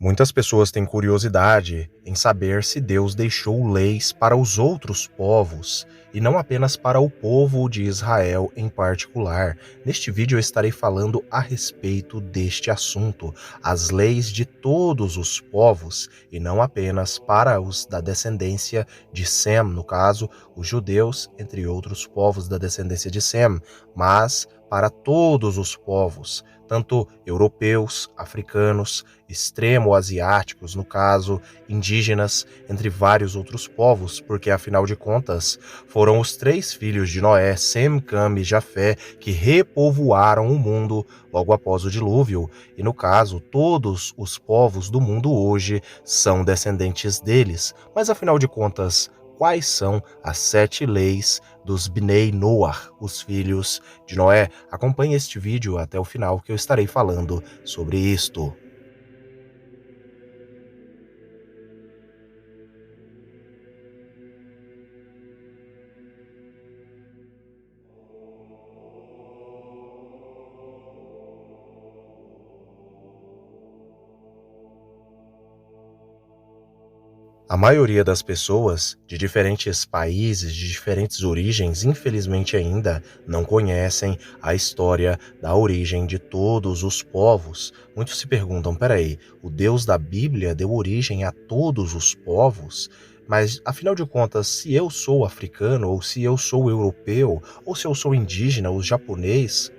Muitas pessoas têm curiosidade em saber se Deus deixou leis para os outros povos e não apenas para o povo de Israel em particular. Neste vídeo eu estarei falando a respeito deste assunto, as leis de todos os povos e não apenas para os da descendência de Sem, no caso, os judeus, entre outros povos da descendência de Sem, mas para todos os povos, tanto europeus, africanos, extremo-asiáticos, no caso, indígenas, entre vários outros povos, porque afinal de contas, foram os três filhos de Noé, Sem, Cam e Jafé, que repovoaram o mundo logo após o dilúvio, e no caso, todos os povos do mundo hoje são descendentes deles. Mas afinal de contas, quais são as 7 leis dos Bnei Noach, os filhos de Noé? Acompanhe este vídeo até o final que eu estarei falando sobre isto. A maioria das pessoas de diferentes países, de diferentes origens, infelizmente ainda não conhecem a história da origem de todos os povos. Muitos se perguntam, peraí, o Deus da Bíblia deu origem a todos os povos? Mas, afinal de contas, se eu sou africano, ou se eu sou europeu, ou se eu sou indígena ou japonês,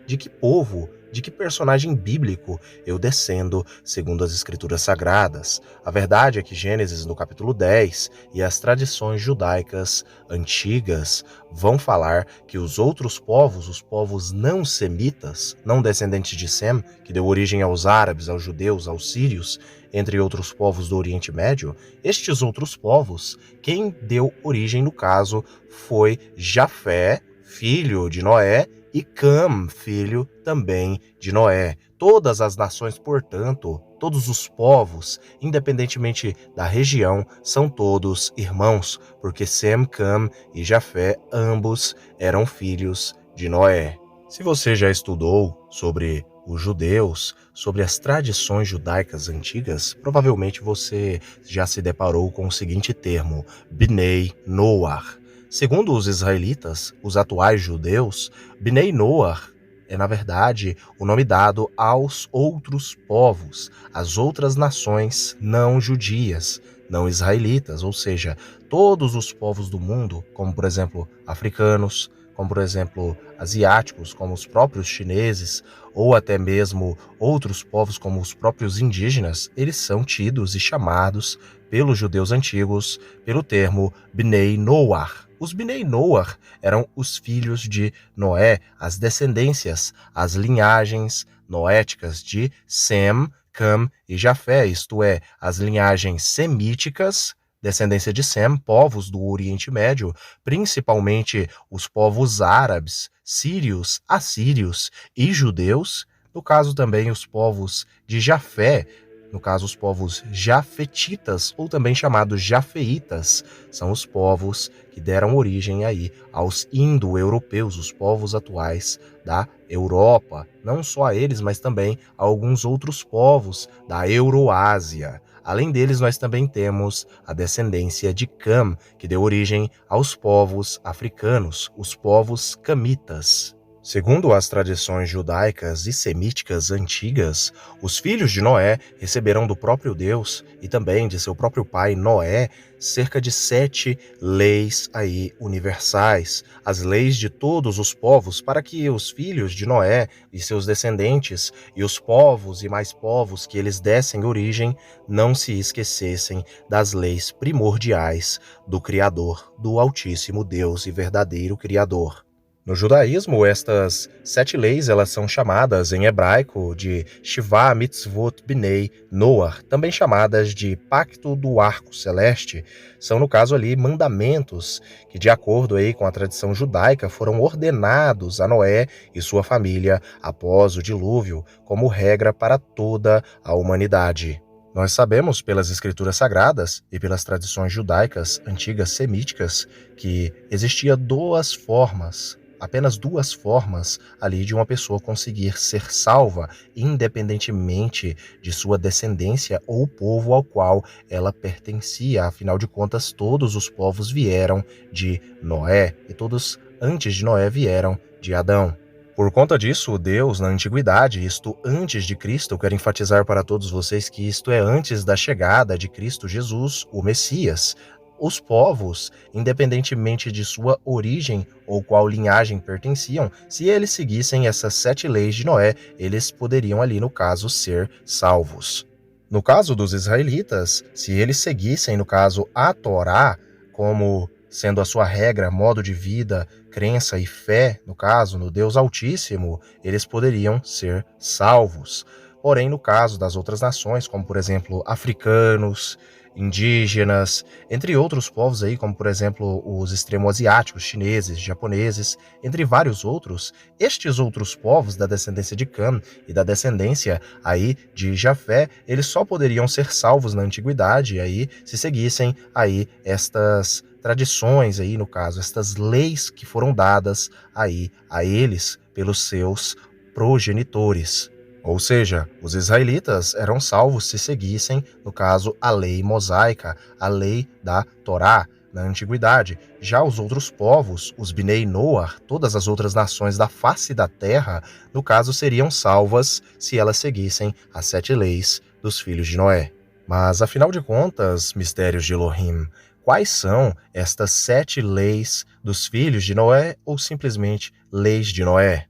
de que povo, de que personagem bíblico eu descendo segundo as escrituras sagradas? A verdade é que Gênesis no capítulo 10 e as tradições judaicas antigas vão falar que os outros povos, os povos não semitas, não descendentes de Sem, que deu origem aos árabes, aos judeus, aos sírios, entre outros povos do Oriente Médio, estes outros povos, quem deu origem no caso foi Jafé, filho de Noé, e Cam, filho também de Noé. Todas as nações, portanto, todos os povos, independentemente da região, são todos irmãos, porque Sem, Cam e Jafé, ambos eram filhos de Noé. Se você já estudou sobre os judeus, sobre as tradições judaicas antigas, provavelmente você já se deparou com o seguinte termo, Bnei Noach. Segundo os israelitas, os atuais judeus, Bnei Noach é, na verdade, o nome dado aos outros povos, às outras nações não judias, não israelitas, ou seja, todos os povos do mundo, como por exemplo africanos, como por exemplo asiáticos, como os próprios chineses, ou até mesmo outros povos como os próprios indígenas, eles são tidos e chamados pelos judeus antigos pelo termo Bnei Noach. Os Bnei Noach eram os filhos de Noé, as descendências, as linhagens noéticas de Sem, Cam e Jafé, isto é, as linhagens semíticas, descendência de Sem, povos do Oriente Médio, principalmente os povos árabes, sírios, assírios e judeus, no caso também os povos de Jafé, no caso os povos jafetitas, ou também chamados jafeitas, são os povos que deram origem aí aos indo-europeus, os povos atuais da Europa, não só a eles, mas também a alguns outros povos da Euroásia. Além deles, nós também temos a descendência de Cam, que deu origem aos povos africanos, os povos camitas. Segundo as tradições judaicas e semíticas antigas, os filhos de Noé receberam do próprio Deus e também de seu próprio pai Noé cerca de 7 leis aí universais, as leis de todos os povos, para que os filhos de Noé e seus descendentes e os povos e mais povos que eles dessem origem não se esquecessem das leis primordiais do Criador, do Altíssimo Deus e verdadeiro Criador. No judaísmo, estas 7 leis elas são chamadas em hebraico de Shivá Mitzvot Bnei Noach, também chamadas de Pacto do Arco Celeste. São, no caso ali, mandamentos que, de acordo aí com a tradição judaica, foram ordenados a Noé e sua família após o dilúvio, como regra para toda a humanidade. Nós sabemos pelas escrituras sagradas e pelas tradições judaicas antigas semíticas que existia 2 formas apenas duas formas ali de uma pessoa conseguir ser salva, independentemente de sua descendência ou povo ao qual ela pertencia. Afinal de contas, todos os povos vieram de Noé e todos antes de Noé vieram de Adão. Por conta disso, Deus, na antiguidade, isto antes de Cristo, eu quero enfatizar para todos vocês que isto é antes da chegada de Cristo Jesus, o Messias. Os povos, independentemente de sua origem ou qual linhagem pertenciam, se eles seguissem essas 7 leis de Noé, eles poderiam ali, no caso, ser salvos. No caso dos israelitas, se eles seguissem, no caso, a Torá, como sendo a sua regra, modo de vida, crença e fé, no caso, no Deus Altíssimo, eles poderiam ser salvos. Porém, no caso das outras nações, como por exemplo africanos, indígenas, entre outros povos aí, como por exemplo os extremo-asiáticos, chineses, japoneses, entre vários outros, estes outros povos da descendência de Cã e da descendência aí de Jafé, eles só poderiam ser salvos na antiguidade aí se seguissem aí estas tradições aí, no caso, estas leis que foram dadas aí a eles pelos seus progenitores. Ou seja, os israelitas eram salvos se seguissem, no caso, a lei mosaica, a lei da Torá, na antiguidade. Já os outros povos, os Bnei Noach, todas as outras nações da face da terra, no caso, seriam salvas se elas seguissem as 7 leis dos filhos de Noé. Mas, afinal de contas, mistérios de Elohim, quais são estas 7 leis dos filhos de Noé ou simplesmente leis de Noé?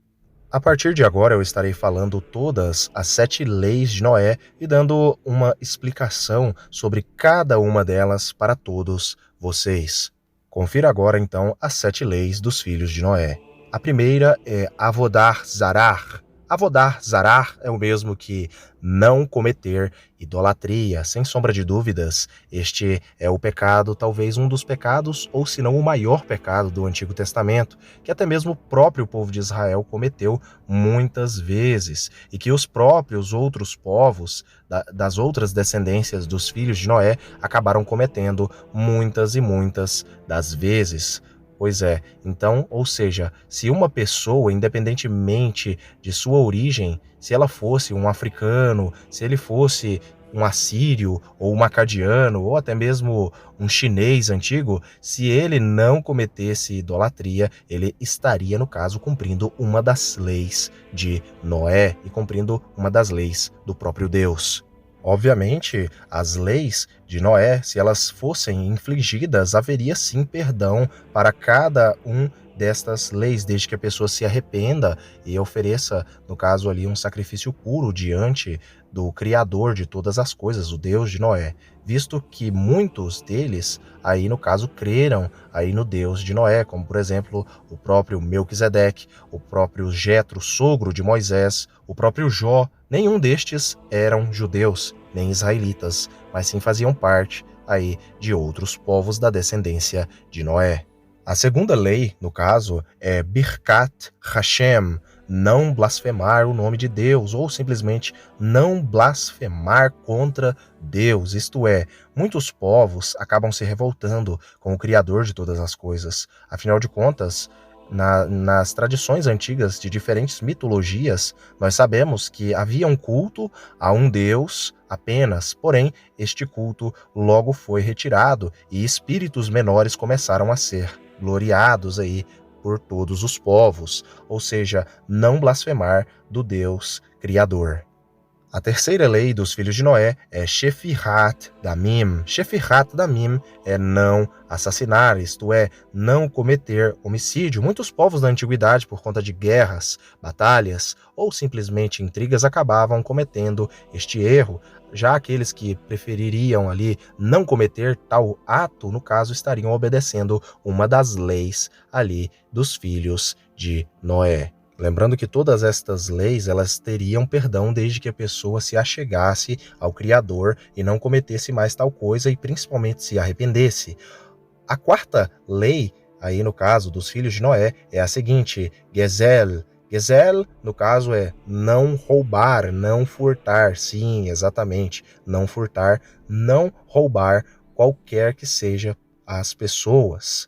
A partir de agora eu estarei falando todas as 7 leis de Noé e dando uma explicação sobre cada uma delas para todos vocês. Confira agora então as 7 leis dos filhos de Noé. A primeira é Avodar Zarar. Avodar Zarar é o mesmo que não cometer idolatria. Sem sombra de dúvidas, este é o pecado, talvez um dos pecados, ou se não o maior pecado do Antigo Testamento, que até mesmo o próprio povo de Israel cometeu muitas vezes, e que os próprios outros povos, das outras descendências dos filhos de Noé, acabaram cometendo muitas e muitas das vezes. Pois é, então, ou seja, se uma pessoa, independentemente de sua origem, se ela fosse um africano, se ele fosse um assírio, ou um acadiano, ou até mesmo um chinês antigo, se ele não cometesse idolatria, ele estaria, no caso, cumprindo uma das leis de Noé e cumprindo uma das leis do próprio Deus. Obviamente, as leis de Noé, se elas fossem infligidas, haveria sim perdão para cada um destas leis, desde que a pessoa se arrependa e ofereça, no caso ali, um sacrifício puro diante do Criador de todas as coisas, o Deus de Noé, visto que muitos deles, aí no caso, creram aí no Deus de Noé, como por exemplo, o próprio Melquisedeque, o próprio Jetro, sogro de Moisés, o próprio Jó. Nenhum destes eram judeus, nem israelitas, mas sim faziam parte aí de outros povos da descendência de Noé. A segunda lei, no caso, é Birkat Hashem, não blasfemar o nome de Deus, ou simplesmente não blasfemar contra Deus. Isto é, muitos povos acabam se revoltando com o Criador de todas as coisas. Afinal de contas, nas tradições antigas de diferentes mitologias, nós sabemos que havia um culto a um Deus apenas, porém, este culto logo foi retirado e espíritos menores começaram a ser gloriados aí por todos os povos, ou seja, não blasfemar do Deus Criador. A terceira lei dos filhos de Noé é Shefirat Damim. Shefirat Damim é não assassinar, isto é, não cometer homicídio. Muitos povos da antiguidade, por conta de guerras, batalhas ou simplesmente intrigas, acabavam cometendo este erro. Já aqueles que prefeririam ali não cometer tal ato, no caso, estariam obedecendo uma das leis ali dos filhos de Noé. Lembrando que todas estas leis, elas teriam perdão desde que a pessoa se achegasse ao Criador e não cometesse mais tal coisa e principalmente se arrependesse. A quarta lei, aí no caso dos filhos de Noé, é a seguinte, Gezel. Gezel, no caso, é não roubar, não furtar. Sim, exatamente, não furtar, não roubar qualquer que seja as pessoas.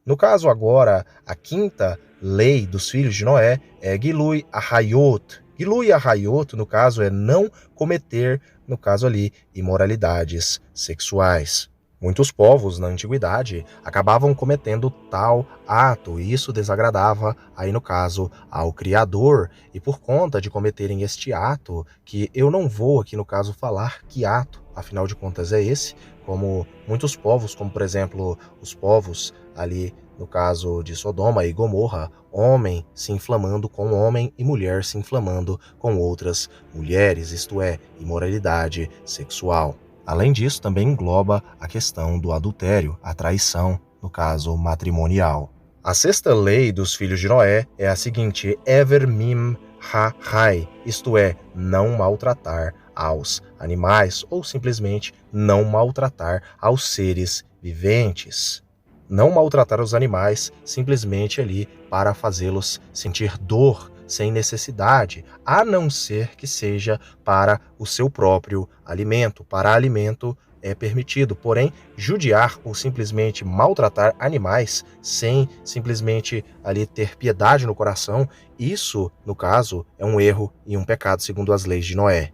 No caso agora, a quinta lei dos filhos de Noé é Gilui Arayot. Gilui Arayot, no caso, é não cometer, no caso ali, imoralidades sexuais. Muitos povos na antiguidade acabavam cometendo tal ato e isso desagradava, aí no caso, ao Criador. E por conta de cometerem este ato, que eu não vou aqui no caso falar que ato, afinal de contas é esse, como muitos povos, como por exemplo os povos ali no caso de Sodoma e Gomorra, homem se inflamando com homem e mulher se inflamando com outras mulheres, isto é, imoralidade sexual. Além disso, também engloba a questão do adultério, a traição, no caso matrimonial. A sexta lei dos filhos de Noé é a seguinte: Ever mim ha-hai, isto é, não maltratar aos animais ou simplesmente não maltratar aos seres viventes. Não maltratar os animais simplesmente ali para fazê-los sentir dor sem necessidade, a não ser que seja para o seu próprio alimento. Para alimento é permitido, porém, judiar ou simplesmente maltratar animais sem simplesmente ali ter piedade no coração, isso, no caso, é um erro e um pecado segundo as leis de Noé.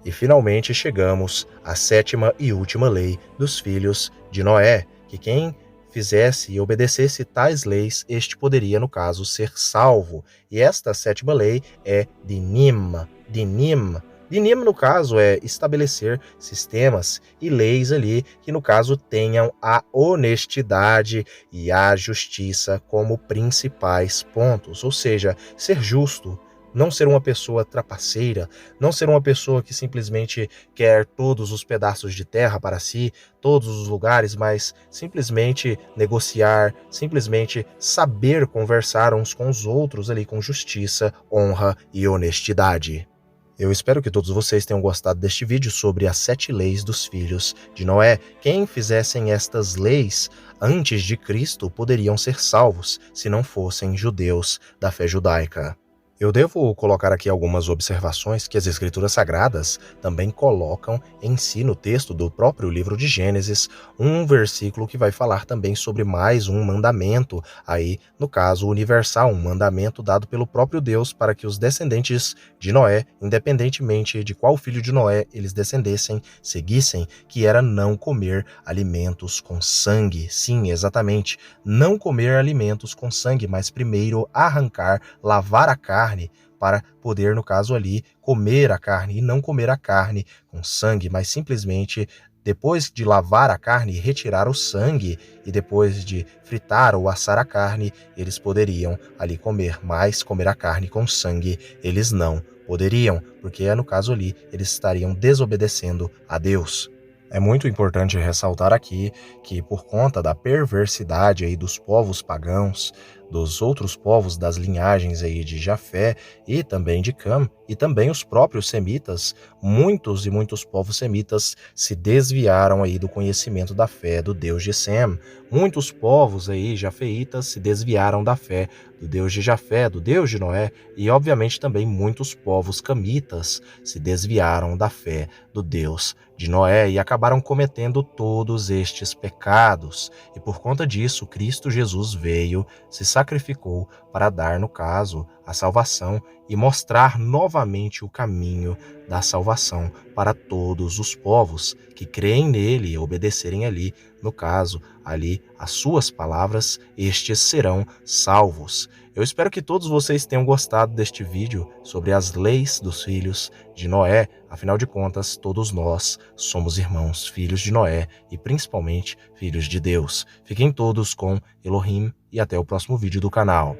E finalmente chegamos à sétima e última lei dos filhos de Noé, que quem fizesse e obedecesse tais leis, este poderia, no caso, ser salvo. E esta sétima lei é Dinim. Dinim. Dinim, no caso, é estabelecer sistemas e leis ali que, no caso, tenham a honestidade e a justiça como principais pontos. Ou seja, ser justo, não ser uma pessoa trapaceira, não ser uma pessoa que simplesmente quer todos os pedaços de terra para si, todos os lugares, mas simplesmente negociar, simplesmente saber conversar uns com os outros ali com justiça, honra e honestidade. Eu espero que todos vocês tenham gostado deste vídeo sobre as 7 leis dos filhos de Noé. Quem fizessem estas leis antes de Cristo poderiam ser salvos, se não fossem judeus da fé judaica. Eu devo colocar aqui algumas observações que as Escrituras Sagradas também colocam em si no texto do próprio livro de Gênesis, um versículo que vai falar também sobre mais um mandamento, aí no caso universal, um mandamento dado pelo próprio Deus para que os descendentes de Noé, independentemente de qual filho de Noé eles descendessem, seguissem, que era não comer alimentos com sangue. Sim, exatamente, não comer alimentos com sangue, mas primeiro arrancar, lavar a carne, para poder, no caso ali, comer a carne e não comer a carne com sangue, mas simplesmente depois de lavar a carne e retirar o sangue e depois de fritar ou assar a carne, eles poderiam ali comer, mas comer a carne com sangue eles não poderiam, porque no caso ali eles estariam desobedecendo a Deus. É muito importante ressaltar aqui que por conta da perversidade aí dos povos pagãos, dos outros povos das linhagens aí de Jafé e também de Cam, e também os próprios semitas, muitos e muitos povos semitas se desviaram aí do conhecimento da fé do Deus de Sem. Muitos povos aí jafeitas se desviaram da fé do Deus de Jafé, do Deus de Noé, e obviamente também muitos povos camitas se desviaram da fé do Deus de Noé e acabaram cometendo todos estes pecados. E por conta disso, Cristo Jesus veio, se sacrificou para dar, no caso, a salvação e mostrar novamente o caminho da salvação para todos os povos que creem nele e obedecerem ali, no caso, ali as suas palavras, estes serão salvos. Eu espero que todos vocês tenham gostado deste vídeo sobre as leis dos filhos de Noé. Afinal de contas, todos nós somos irmãos, filhos de Noé e principalmente filhos de Deus. Fiquem todos com Elohim e até o próximo vídeo do canal.